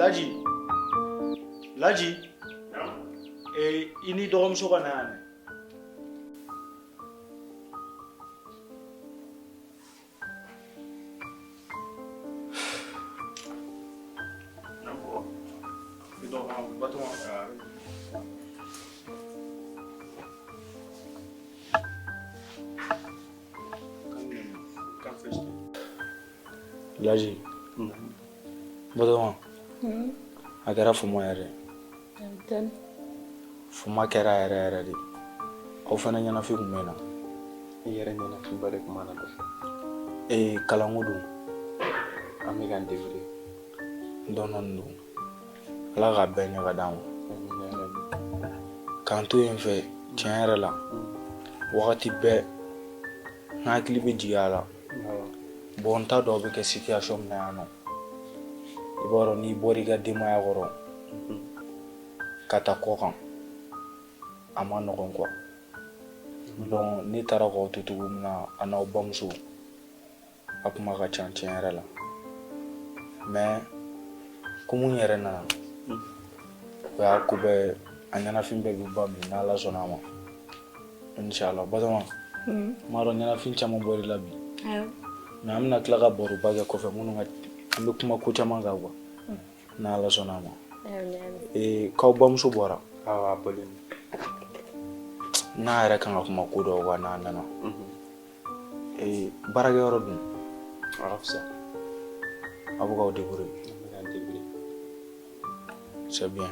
Laji. Laji. Ini dɔgɔmuso ka na yan dɛ. Laji. Batoma. A kɛra fuma yɛrɛ. Fuma kɛra yɛrɛ de. Aw fana ɲɛnafin kun bɛ na. I yɛrɛ ɲɛnafinba de kun b'a la dɔfɛ. Kalanko don. An bɛ k'an débrouiller. Dɔɔnin don. Ala k'a bɛɛ ɲɛ ka d'an ma. K'an to yen fɛ tiɲɛ yɛrɛ la. Wagati bɛɛ n hakili bɛ jigin a la. Bon n t'a dɔn aw bɛ kɛ situation min na yan nɔ. I b'a dɔn n'i bɔra i ka denbaya kɔrɔ ka taa kɔ kan a ma nɔgɔn quoi. Donc ne taara k'aw to cogo min na a n'aw bamuso a kuma ka ca tiɲɛ yɛrɛ la. Mais komi n yɛrɛ nana o y'a ko bɛɛ a ɲɛnafin bɛɛ bɛ ban bi n'Ala sɔnna a ma. Inshallah Batoma. N m'a dɔn ɲɛnafin caman bɔr'i la bi. Mais an bɛna tila ka baroba kɛ kɔfɛ minnu ka an bɛ kuma ko caman kan quoi. N'Ala sɔnna a ma. K'aw bamuso bɔra. Awɔ a bɔlen. N'a yɛrɛ kan ka kuma ko dɔw kan n'a nana. Baarakɛyɔrɔ dun. A ka fisa. A bɛ k'aw débrouiller. An bɛ k'an débrouiller. C'est bien.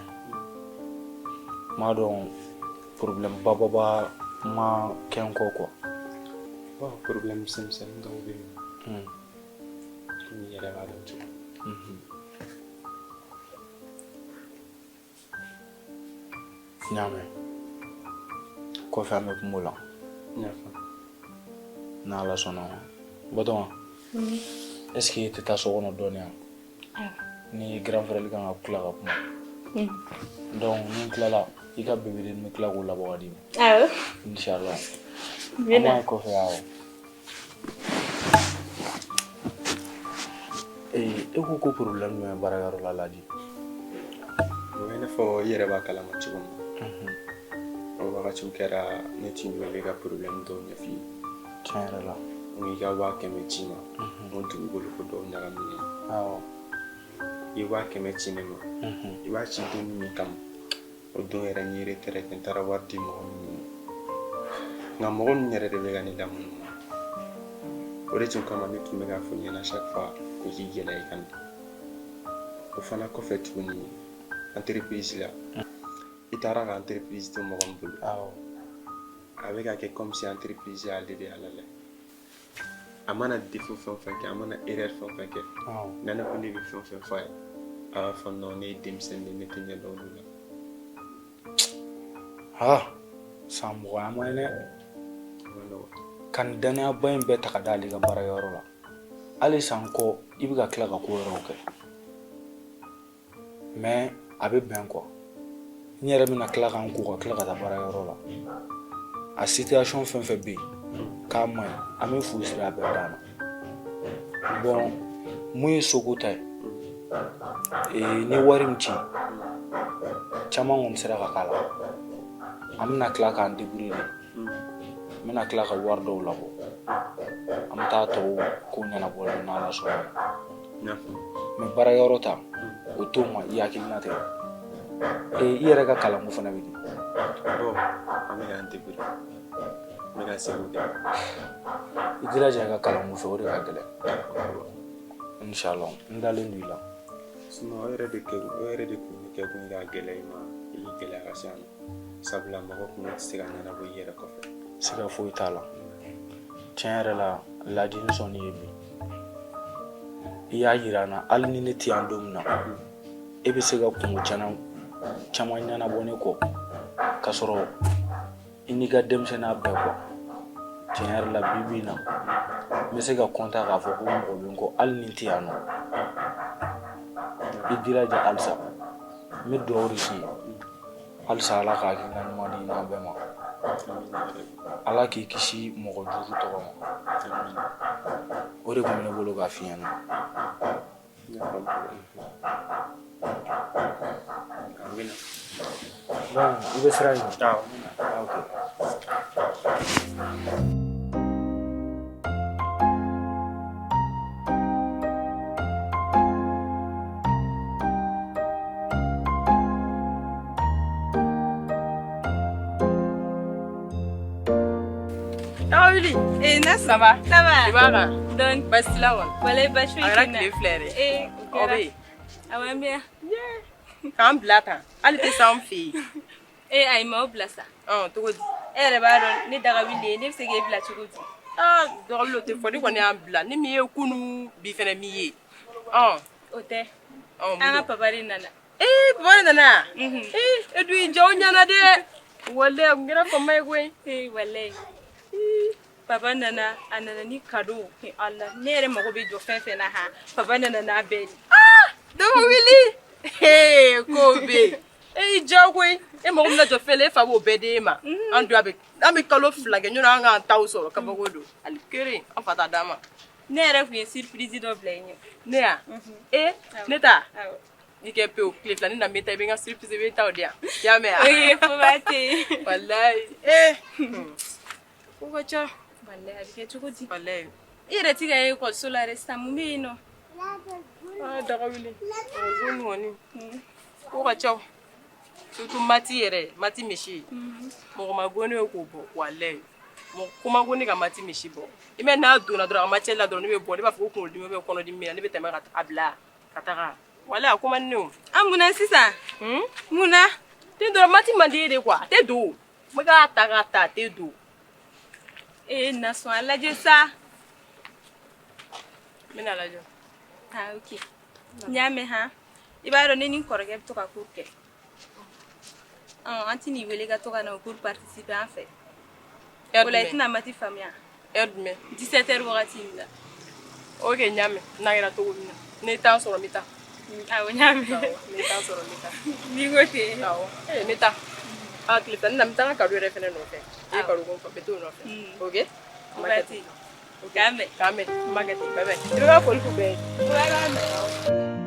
N m'a dɔn problème bababa ma kɛ n kɔ quoi. Bon problème misɛnnin dɔw bɛ yen. Komi i yɛrɛ b'a dɔn cogo. N y'a mɛn. Kɔfɛ an bɛ kuma o la. N y'a faamu. N'Ala sɔnna a ma. Batoma. Est-ce que i tɛ taa so kɔnɔ dɔɔnin yan? Ni grand frère kan ka tila ka kuma. Donc ni n tilala i ka bébé n bɛ tila k'o labɔ ka d'i ma. Awɔ. Inshallah. An b'a ye kɔfɛ awɔ. E ko ko problème jumɛn bɛ baarakɛyɔrɔ la Laji? O ye i n'a fɔ i yɛrɛ b'a kalama cogo min. O wagatiw kɛra ne tun bɛ ka problème dɔw ɲɛf'i ye. Tiɲɛ yɛrɛ la. N ko i ka 100 ci ma. N ko dugukolo ko dɔw ɲagaminen. Awɔ. I ye 100 ci ne ma. I b'a ci don min kama. O don yɛrɛ n ye retraite n taara wari di mɔgɔ minnu ma. Nka mɔgɔ minnu yɛrɛ de bɛ ka ne lamunumunu. O de tun kama ne tun bɛ k'a fɔ ɲɛna chaque fois ko k'i gɛlɛya i ka na. O fana kɔfɛ tuguni entreprise la. I taara ka entreprise to mɔgɔ min bolo. Awɔ. A bɛ ka kɛ comme si entreprise y'ale de y'a la. A mana défaut fɛn o fɛn kɛ, a mana erreur fɛn o fɛn kɛ. Na ne ko ne bɛ fɛn o fɛn fɔ a ye. A b'a fɔ non ne ye denmisɛnnin de ne tɛ ɲɛ dɔn olu la. San mɔgɔya ma ye dɛ. A ma nɔgɔn. Ka nin danayaba in bɛɛ ta ka d'ale ka baarakɛyɔrɔ la. Hali san kɔ i bɛ ka tila ka ko wɛrɛw kɛ. Mais a bɛ bɛn quoi. N yɛrɛ bɛna tila k'an ko ka tila ka taa baarakɛyɔrɔ la. A situation fɛn fɛn bɛ yen k'a ma ɲi an bɛ fu siri a bɛɛ dan na. Bon mun ye soko ta ye ni wari min ci caman kɔni sera ka k'a la. An bɛna tila k'an débrouiller de. N bɛna tila ka wari dɔw labɔ. An bɛ taa tɔw ko ɲɛnabɔ n'Ala sɔnna. Mais baarakɛyɔrɔ ta o t'o ma i hakilina tɛ. I yɛrɛ ka kalanko fana bɛ di. Bon an bɛ k'an débrouiller. N bɛ ka seko kɛ. I jilaja i ka kalanko fɛ o de ka gɛlɛn. Inshallah n dalen don i la. Sinon o yɛrɛ de kun bɛ kɛ kun ka gɛlɛya i ma i k'i gɛlɛya ka se yan nɔ. Sabula mɔgɔ kun tɛ se ka ɲɛnabɔ i yɛrɛ kɔfɛ. Siga foyi t'a la. Tiɲɛ yɛrɛ la Laji n sɔnni ye bi. I y'a jira n na hali ni ne tɛ yan don min na e bɛ se ka kungo caman ɲɛnabɔ ne kɔ k'a sɔrɔ i n'i ka denmisɛnninya bɛɛ kɔ. Tiɲɛ yɛrɛ la bi bi in na n bɛ se ka kontan k'a fɔ ko mɔgɔ bɛ n kɔ hali ni n tɛ yan nɔ. I jilaja halisa n bɛ dugawu de k'i ye halisa Ala ka hakilina ɲuman di n'an bɛɛ ma. Ala k'i kisi mɔgɔ jugu tɔgɔ ma. O de tun bɛ ne bolo k'a f'i ɲɛna. bina. Bon, i bɛ sira ɲin. Awɔ. Ok. Awili. Nasıl? Sabah. Tamam. Ibaka. Don. Basilawan. Wala başı Ara kile filɛ dɛ. O bɛ yen. Awan biya. K'an bila tan. Hali tɛ s'an fɛ yen. Ay ma o bila sa. Cogo di? E yɛrɛ b'a dɔn ne daga wili ne bɛ se k'e bila cogo di? Dɔgɔli o tɛ fɔ ne kɔni y'an bila ni min ye kunu bi fɛnɛ min ye. O tɛ. An ka papa de nana. Papa de nana. E dun y'i ja o ɲɛna dɛ. Walayi n kɛra fama ye koyi. Walayi. Papa nana a nana ni cadeau. Allah ne yɛrɛ mago bɛ jɔ fɛn fɛn na ha. Papa nana n'a bɛɛ de. Dɔgɔ wili. K'o bɛ yen. E y'i ja koyi. E mago bɛna jɔ fɛn la e fa b'o bɛɛ d'e ma. An dun an bɛ kalo 2 kɛ ɲɔnɔ an k'an taw sɔrɔ kabako don. Ali kelen an fa t'a d'a ma. Ne yɛrɛ tun ye surprise dɔ bila i ɲɛ. Ne ya? Ne ta? Awɔ. I kɛ pewu tile 2 ni na bɛ taa i bɛ n ka surprise bɛ taa o di yan. I y'a mɛn wa? Foba tɛ yen. Walayi. Ko ka ca. Walayi a bɛ kɛ cogo di? Walayi. I yɛrɛ ti ka ye ekɔliso la yɛrɛ sisan mun bɛ yen nɔ? Daga wili. Ɔn kɔni. Ko ka ca. Surtout mati yɛrɛ mati misi. Mɔgɔ ma gɔni ye k'o bɔ walayi. Mɔgɔ ko ma gɔni ka mati misi bɔ. I mɛ n'a donna dɔrɔn a ma cɛ la dɔrɔn ne bɛ bɔ ne b'a fɔ ko kunkolodimi bɛ kɔnɔdimi minɛ ne bɛ tɛmɛ ka a bila ka taga. Walayi a ko man di ne o. An munna sisan? Munna? Tɛ dɔrɔn mati man di e de quoi a tɛ don. N bɛ k'a ta k'a ta a tɛ don. Na sɔn a lajɛ sa. N bɛna lajɛ. Ok. N y'a mɛn han. I b'a dɔn ne ni n kɔrɔkɛ bɛ to ka cours kɛ. An tɛ n'i wele ka to ka na o cours participer an fɛ. O la i tɛna mati faamuya. Heure jumɛn? 17h wagati in la. Ok n y'a mɛn n'a kɛra cogo min na. Ni temps sɔrɔ n bɛ taa. Awɔ n y'a mɛn. Ni temps sɔrɔ n bɛ taa. N'i ko ten. Awɔ. N bɛ taa. Tile 2 ni na n bɛ taa n ka cadeau yɛrɛ fɛnɛ nɔfɛ. I ye cadeau ko n fɛ n bɛ t'o nɔfɛ. Ok? Wagati. K'an bɛn. K'an bɛn. N b'a kɛ ten. Bye bye. I bɛ ka foli k'u bɛɛ ye. K'an bɛn.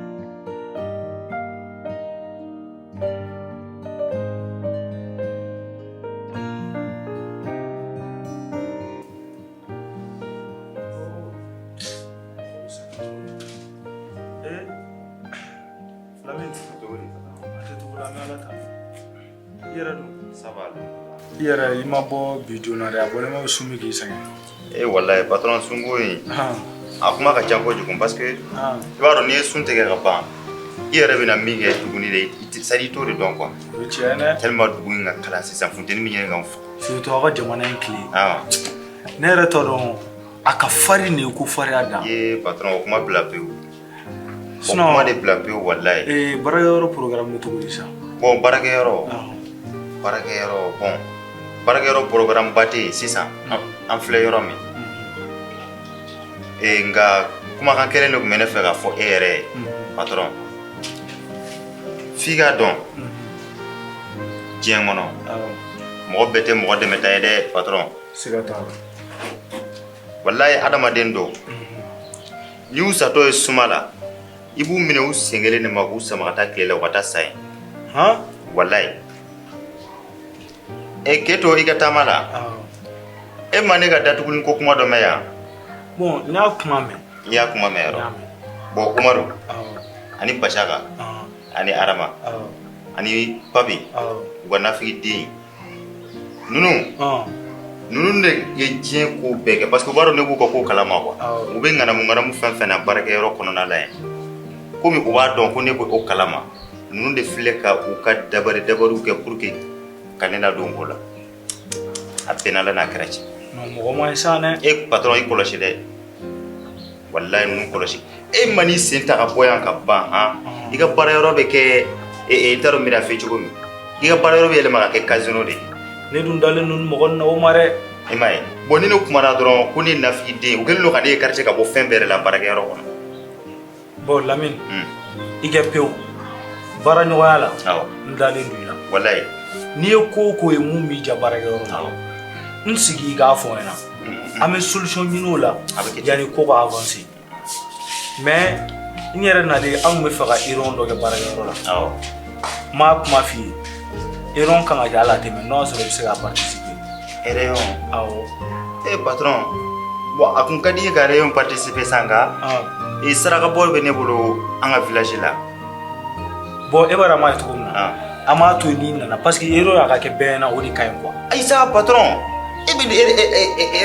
I yɛrɛ i ma bɔ bi joona dɛ a bɔlen ma sumi k'i sɛgɛn. Wallahi patron sunko in a kuma ka ca kojugu parce que i b'a dɔn n'i ye sun tigɛ ka ban i yɛrɛ bɛna min kɛ tuguni de sadi i t'o de dɔn quoi. O ye tiɲɛ dɛ. tellement dugu in ka kalan sisan funteni min ɲini kan faga. surtout aw ka jamana in tile. Ne yɛrɛ t'a dɔn a ka farin de ye ko farinya dan. Patron o kuma bila pewu. O kuma de bila pewu wallahi. Baarakɛyɔrɔ programme bɛ cogo di sa? Bon baarakɛyɔrɔ bon baarakɛyɔrɔ programme ba tɛ yen sisan an filɛ yɔrɔ min. Nka kumakan kelen de tun bɛ ne fɛ k'a fɔ e yɛrɛ ye patron. F'i k'a dɔn diɲɛ kɔnɔ mɔgɔ bɛɛ tɛ mɔgɔ dɛmɛta ye dɛ patron. Siga t'a la. Wallahi adamaden dɔw n'i y'u satɔ ye suma la i b'u minɛ u sen kelen de ma k'u sama ka taa tile la u ka taa sa yen. Wallahi k'e to i ka taama la e ma ne ka datuguli ko kuma dɔ mɛn yan. Bon n y'a kuma mɛn. I y'a kuma mɛn yɔrɔ. Bon Umaru ani Bashaka ani Arama ani Papi u ka nafigi den ninnu de ye diɲɛ ko bɛɛ kɛ parce que u b'a dɔn ne b'u ka ko kalama quoi. U bɛ ŋanamu fɛn fɛn na baarakɛyɔrɔ kɔnɔna la yan komi u b'a dɔn ko ne bɛ o kalama ninnu de filɛ ka u ka dabariw kɛ pour que ka ne ladon ko la a bɛnna Ala n'a kɛra cɛ. Mɔgɔ ma ɲi sa dɛ. Patron i kɔlɔsi dɛ wallahi ninnu kɔlɔsi e ma n'i sen ta ka bɔ yan ka ban i ka baarayɔrɔ bɛ kɛ i t'a dɔn n bɛna f'i cogo min i ka baarayɔrɔ bɛ yɛlɛma ka kɛ casino de. Ne dun dalen ninnu mɔgɔ na o ma dɛ. I m'a ye bon ni ne kumana dɔrɔn ko ne nafigi den u kɛlen don ka ne écarter ka bɔ fɛn bɛɛ la baarakɛyɔrɔ kɔnɔ. Bon Lamine i kɛ pewu baara ɲɔgɔnya la n dalen don i la. Wallahi n'i ye ko o ko ye mun b'i ja baarakɛyɔrɔ la n sigi i k'a fɔ n ɲɛna an bɛ solution ɲini o la yanni ko ka avancer mais n yɛrɛ nalen an tun bɛ fɛ ka iron dɔ kɛ baarakɛyɔrɔ la ma kuma fi eron kan ga ala teme no so be se ga participer rayon awo patron bon akun kadi ga rayon participer sanga saraka bol be ne bolo an ga village la bon e bara ma to kumna ama to ni na parce que ero ya ka ke bena o di kay quoi ay sa patron e be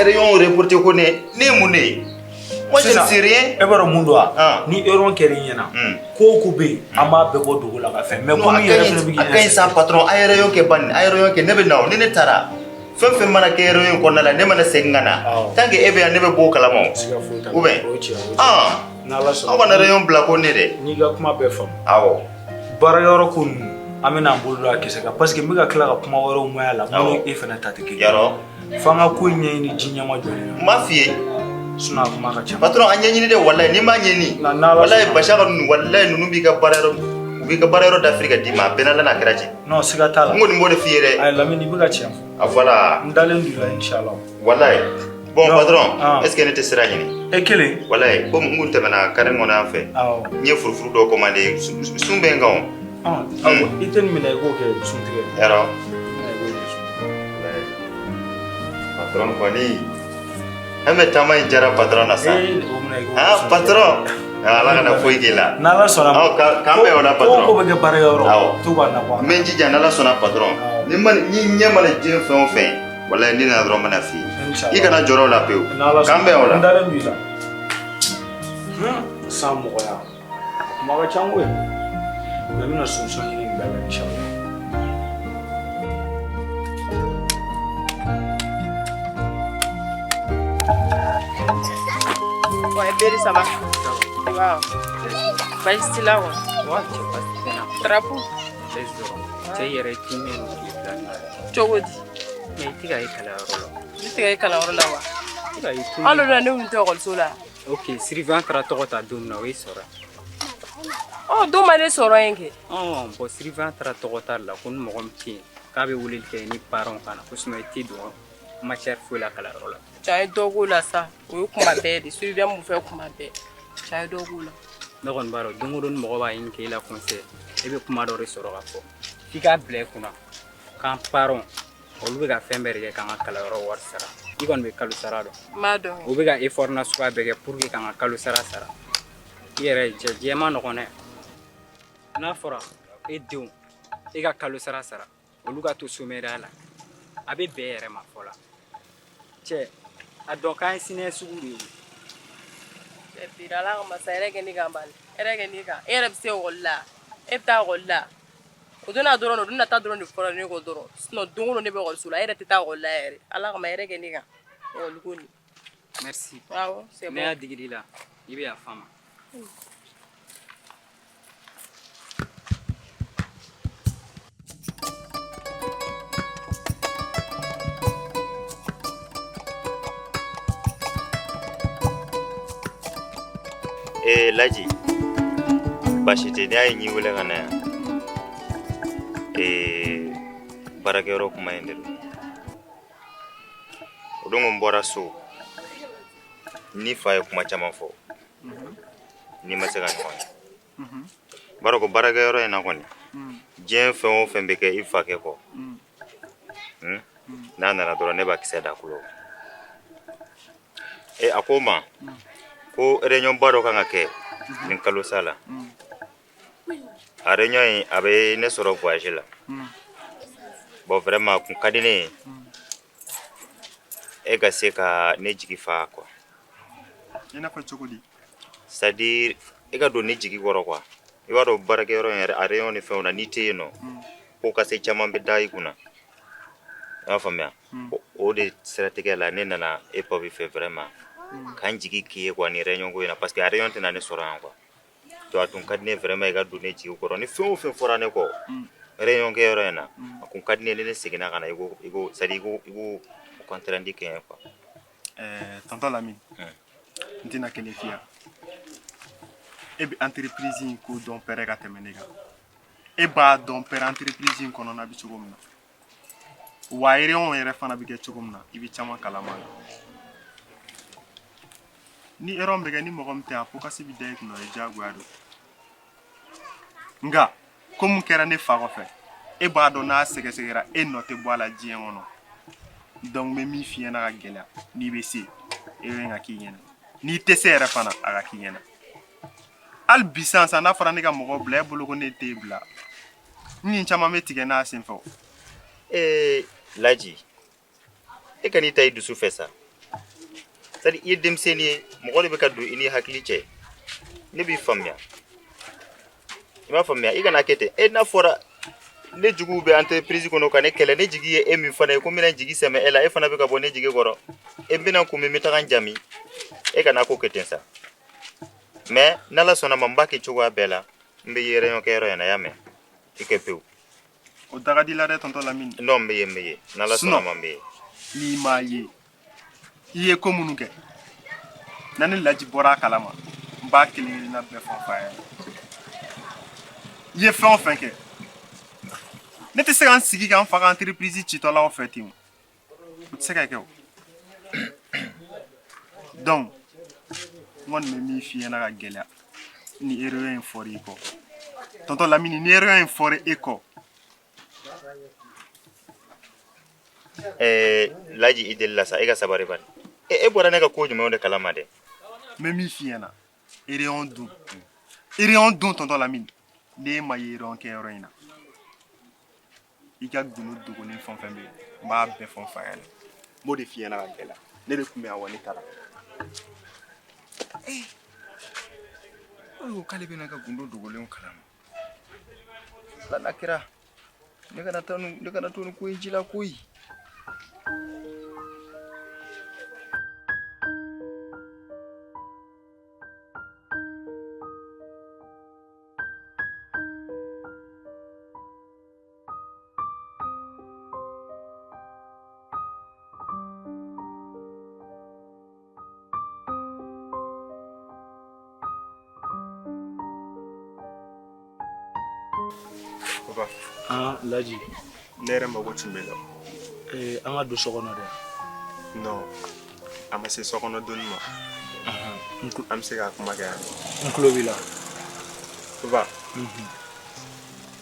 rayon reporter ko ne mune moi je ne sais rien e bara mundo ni eron keri nyana ko be ama be bo dogo la ka fe mais ko mi yere fe bi akay sa patron ay rayon ke ban ay rayon ke ne be naw ne tara fen mana ke rayon ko na la ne mana sengana tant que e be ne be bo kala mo ou bien na la so awana rayon bla ko ne de ni ga kuma be fam awo bara yoro kun amina mbulu la keseka parce que mi ga kala ka kuma woro mo yala mo e fena tatike yaro fanga ko nyi ni jinya ma joni ma fiye suna kuma ka chama patron anya ni de wallahi ni ma nyeni wallahi bashaka nu wallahi nunu bi ga barero d'Afrique di ma benala na keraji non siga tala ngoni mo de fiere ay lamini bi ga cham voilà ndalen du la inshallah wallahi bon patron est ce que ne te sera nyini e kele wallahi comme ngun temena karen ngona fe nye furfuru do commandé sumbe ngaw iten mina go ke suntige yaro patron koni ame tamay jara patron asa patron ala kana foi gila nala sona kambe ona patron ko be bare yoro to ba na kwa menji janala sona patron ni man ni nyamala je fe wala ni na dro mana fi i kana joro la peu kambe ona ndare mbila samu ya maga changwe na mina solution ni mbele inshallah Ouais, beri sama. Wow. Baik istilah wa. Wah, pasti nak. Terapu. Bezor. Saya yere kimi no plan. Cogodi. Me tiga ikala rolo. Tiga ikala rolo wa. Tiga itu. Alo na ne unto gol sola. Okay, sirivan tra to ta dum na we sora. Oh, do mane soro yenge. Oh, bo sirivan tra to ta la kun mo gomti. Kabe wulil ke ni paron kana kusno itido. Machar fula kala rolo. Chai dogo la sa. O kuma be di sirivan mu fe kuma be. Chai dogo la. Nogon baro dungurun mo ba in ke la konse. Ebe kuma do resoro ga fo. Fika ble kuna. Kan paron. Olu be ga fembere ke kan kala ro war sara. Igon be kalu sara do. Mado. O be ga effort na suka be ke pour ke kan kalu sara sara. Yere je ma no kone. Na fora e dew. E ga kalu sara sara. Olu ga to sumera la. Abe be yere ma fola. Che adoka sine suguri. E pirala ma sere ke ni gambal. Ere ke ni ga. Ere bse golla. E ta golla. Oduna doro no duna ta doro ni fora ni go doro. Sino dungo ne be gol sula. Ere ta golla ere. Ala ma ere ke ni ga. O luguni. Merci. Bravo, c'est bon. Ne a digiri la. Ibe a fama. Laji bashite ne ay nyi wala kana barakero kuma yendelo odongo mbora so ni faye kuma chama fo ni masega ni barako barakero ena koni jen fe on fe mbeke ifa ke ko na na doro ne ba kiseda kulo akoma ko réunion baro kanga ke nin kalo sala a réunion abe ne soro voyage la bon vraiment kun kadine e ga se ka ne jigi fa quoi ina fa chokodi c'est à dire e ga do ne jigi goro quoi e waro barake yoro a réunion ne fe ona nite no ko ka se chama be dai kuna a famia o de stratégie la ne nana e pas vi fait vraiment kan jigi kiye kwa ni réunion go ina parce que a réunion tena ne sora quoi to atun kadne vraiment ga donner jigi ko ni fo fora ne ko réunion ke yoro ina akun kadne ne sigina kana igo sadi igo contre-indiqué quoi tonton Lamine ntina kele fia entreprise ko don pere ga temenega ba don pere entreprise ko non abi chugumna wa réunion yere fana bi ke chugumna ibi chama kalama ni erom bega ni mogom te apo kasi bi dek no jaguado nga Comme kɛra ne fa kɔfɛ e b'a dɔn n'a sɛgɛsɛgɛra e nɔ tɛ bɔ a la diɲɛ kɔnɔ donc n bɛ min f'i ɲɛna ka gɛlɛya n'i bɛ se e bɛ ka k'i ɲɛna n'i tɛ se yɛrɛ fana a ka k'i ɲɛna hali bi sisan n'a fɔra ne ka mɔgɔ bila e bolo ko ne t'e bila ni caman bɛ tigɛ n'a sen fɛ Laji e ka n'i ta i dusu fɛ sa c'est à dire i ye denmisɛnnin ye mɔgɔ de bɛ ka don i ni hakili cɛ ne b'i faamuya i m'a faamuya i kana kɛ ten e n'a fɔra ne juguw bɛ entreprise kɔnɔ ka ne kɛlɛ ne jigi ye e min fana ye ko n bɛna jigi sɛmɛ e la e fana bɛ ka bɔ ne jigi kɔrɔ e bɛna kun min bɛ taga n jami e kana ko kɛ ten sa mais n'ala sɔnna ma n b'a kɛ cogoya bɛɛ la n bɛ ye réunion kɛ yɔrɔ in na y'a mɛn i kɛ pewu o daga di la dɛ tonton Lamine non n bɛ ye n'ala sɔnna ma n bɛ ye n'i m'a ye i ye ko minnu kɛ na ne Laji bɔra a kalama n b'a kelen-kelenna bɛɛ fɔ fa ye i ye fɛn o fɛn kɛ ne tɛ se ka n sigi ka n fa ka entreprise citɔlaw fɛ ten o tɛ se ka kɛ o donc n kɔni bɛ min f'i ɲɛna ka gɛlɛya ni erreur in fɔra i kɔ tonton Lamine ni erreur in fɔra e kɔ Laji i delila sa e ka sabari bani e bɔra ne ka ko jumɛnw de kalama dɛ n bɛ min f'i ɲɛna erreur dun tonton Lamine ne ma ye erreur kɛ yɔrɔ in na i ka gunu dogolen fɛn fɛn bɛ yen n b'a bɛɛ fɔ n fa ɲɛna n b'o de f'i ɲɛna ka gɛlɛya ne de tun bɛ yan wa ne taara ko k'ale bɛna ka gundo dogolenw kalama ala kɛra ne kana to ni ko ye ji la koyi papa Laji ne yɛrɛ mago tun bɛ la an ka don so kɔnɔ dɛ non a ma se so kɔnɔ donni ma an bɛ se ka kuma kɛ yan n tulo b'i la papa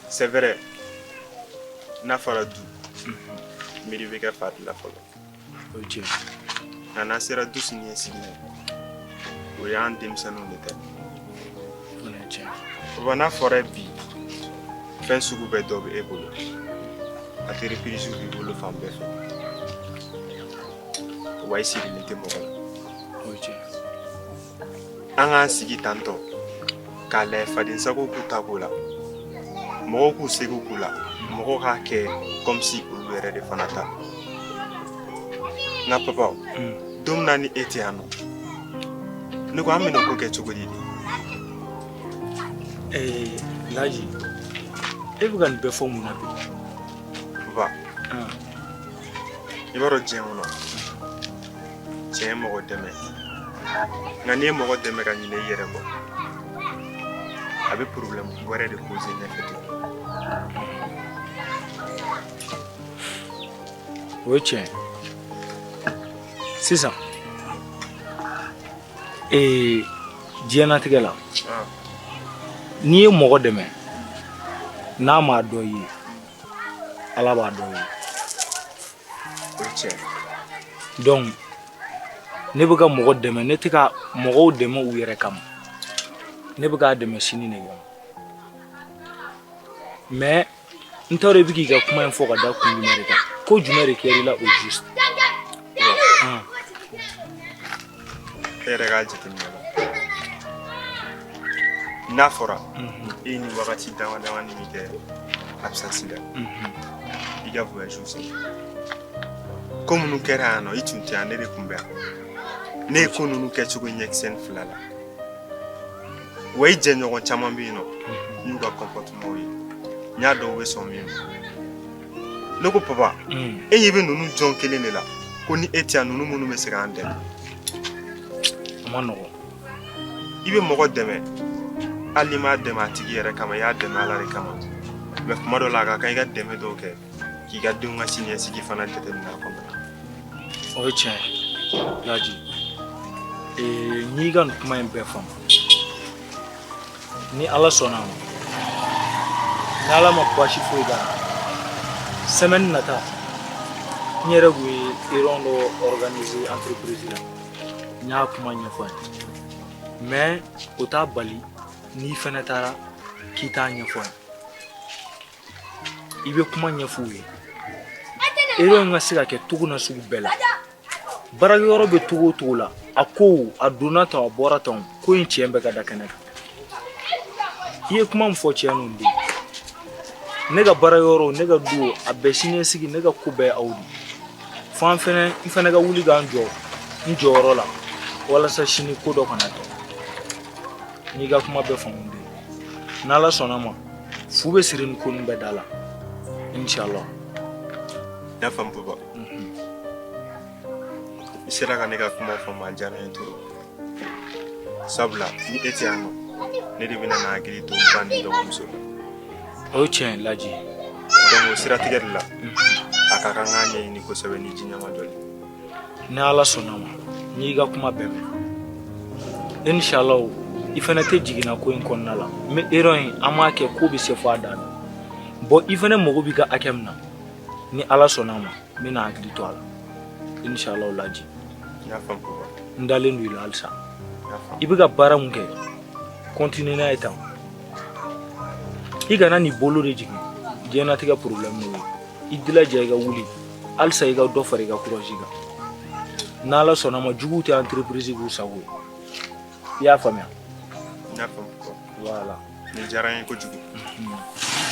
c'est vrai n'a fɔra du miiri bɛ kɛ fa de la fɔlɔ o ye tiɲɛ nka n'a sera du sini ɲɛsigi o y'an denmisɛnninw de ta o ye tiɲɛ papa n'a fɔra bi fɛn sugu bɛɛ dɔ bɛ e bolo entreprise b'i bolo fan bɛɛ fɛ wa i sirilen tɛ mɔgɔ la o ye tiɲɛ an k'an sigi tantɔ k'a lajɛ fadensago k'u taabolo la mɔgɔw k'u seko k'u la mɔgɔw k'a kɛ comme si olu yɛrɛ de fana ta nka papa don min na ni e tɛ yan nɔ ne ko an bɛna ko kɛ cogo di Laji e bɛ ka nin bɛɛ fɔ mun na bi papa i b'a dɔn diɲɛ kɔnɔ tiɲɛ ye mɔgɔ dɛmɛ nka n'i ye mɔgɔ dɛmɛ ka ɲinɛ i yɛrɛ kɔ a bɛ problème wɛrɛ de causer ɲɛfɛ tugun o ye tiɲɛ sisan diɲɛlatigɛ la n'i ye mɔgɔ dɛmɛ n'a m'a dɔ ye ala b'a dɔ ye o ye tiɲɛ donc ne bɛ ka mɔgɔ dɛmɛ ne tɛ ka mɔgɔw dɛmɛ u yɛrɛ kama ne bɛ k'a dɛmɛ sini de kama mais n t'a dɔn i bɛ k'i ka kuma in fɔ ka da kun jumɛn de kan ko jumɛn de kɛra i la au juste e yɛrɛ k'a jateminɛ la n'a fɔra e ni wagati dama dama ni min kɛ absence la i ka voyage sen ko minnu kɛra yan nɔ i tun tɛ yan ne de tun bɛ yan ne ye ko ninnu kɛcogo ɲɛkisɛ ni fila la wa i jɛɲɔgɔn caman bɛ yen nɔ n y'u ka comportement ye n y'a dɔn u bɛ sɔn min ma ne ko papa e ɲɛ bɛ ninnu jɔn kelen de la ko ni e tɛ yan ninnu minnu bɛ se k'an dɛmɛ a ma nɔgɔn i bɛ mɔgɔ dɛmɛ hali n'i m'a dɛmɛ a tigi yɛrɛ kama i y'a dɛmɛ ala de kama mais kuma dɔ la a ka kan i ka dɛmɛ dɔw kɛ k'i ka denw ka siniɲɛsigi fana jateminɛ a kɔnɔ o ye tiɲɛ Laji n y'i ka nin kuma in bɛɛ faamu ni ala sɔnna a ma n'ala ma baasi foyi k'a la semaine nata n yɛrɛ kun ye réunion dɔ organiser entreprise la n y'a kuma ɲɛfɔ a ye mais o t'a bali n'i fɛnɛ taara k'i t'a ɲɛfɔ a ye i bɛ kuma ɲɛfɔ u ye réunion ka se ka kɛ cogo na sugu bɛɛ la baarakɛyɔrɔ bɛ cogo o cogo la a ko a donna tan a bɔra tan ko in tiɲɛ bɛ ka da kɛnɛ kan i ye kuma min fɔ tiɲɛ ninnu de ne ka baarakɛyɔrɔ ne ka du a bɛɛ siniɲɛsigi ne ka ko bɛɛ aw de fo n fɛnɛ ka wuli k'an jɔ n jɔyɔrɔ la walasa sini ko dɔ kana kɛ n'i ka kuma bɛɛ faamu de n'ala sɔnna ma fu bɛ siri ni ko nin bɛɛ da la inshallah y'a faamu papa i sera ka ne ka kuma faamu a diyara n ye trop sabula ni e tɛ yan nɔ ne de bɛna n'a hakili to n ba ni dɔgɔmuso la o ye tiɲɛ Laji donc o siratigɛ de la a ka kan k'a ɲɛɲini kosɛbɛ ni diɲɛma dɔ de ni ala sɔnna ma n'i ka kuma bɛɛ mɛn inshallah i fɛnɛ tɛ jiginna ko in kɔnɔna la mais erreur in an m'a kɛ ko bɛ se fo a dan na bon i fɛnɛ mago b'i ka hakɛ min na ni ala sɔnna ma n bɛna hakili to a la inshallah Laji y'a faamu papa n dalen don i la halisa i bɛ ka baara mun kɛ continue n'a ye tan i kana n'i bolo de jigin diɲɛlatigɛ problème n'o ye i jilaja i ka wuli halisa i ka dɔ fara i ka courage kan n'ala sɔnna ma juguw tɛ entreprise k'u sago ye i y'a faamuya n y'a faamu papa voilà nin diyara n ye kojugu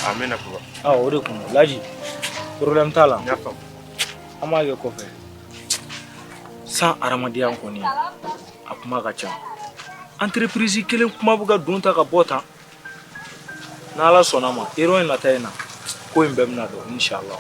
a mɛna papa o de kun Laji problème t'a la n y'a faamu an b'a kɛ kɔfɛ san hadamadenya kɔni a kuma ka ca entreprise kelen kuma bɛ ka don ta ka bɔ tan n'ala sɔnna ma erreur in nata in na ko in bɛɛ bɛna dɔn inshallah